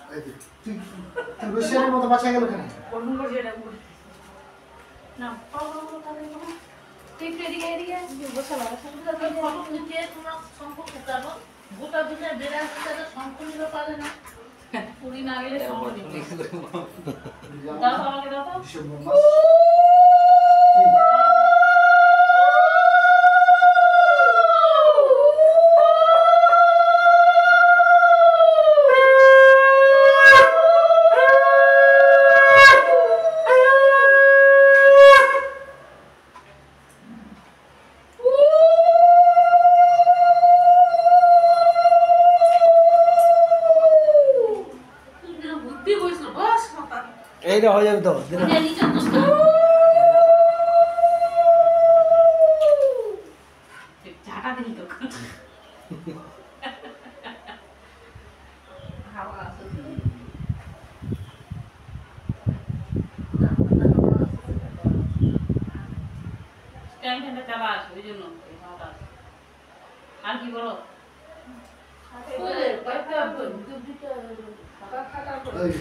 এই যে, তুই রুশিয়ানের মতো বাঁচা গেল কেন? বন্ধ করে এটা করে না পাওয়া তাহলে না ঠিক এদিকে এদিকে বসে লাগা ফটো নিতে তোমার সম্পর্ক করো গোটা দিনে বেড়ে আসতে সম্পূর্ণ পারে না পুরি না গেলে দাও আমাকে দাও তো ডিসেম্বর মাস বুদ্ধি বইছ না বস মাথা এইটা হয়ে যাবে তো দিন এটা নিচে দোস্ত ঝাঁটা দিন তো হাওয়া আছে টেনশনটা চালা আছে ওই জন্য আর কি করো এই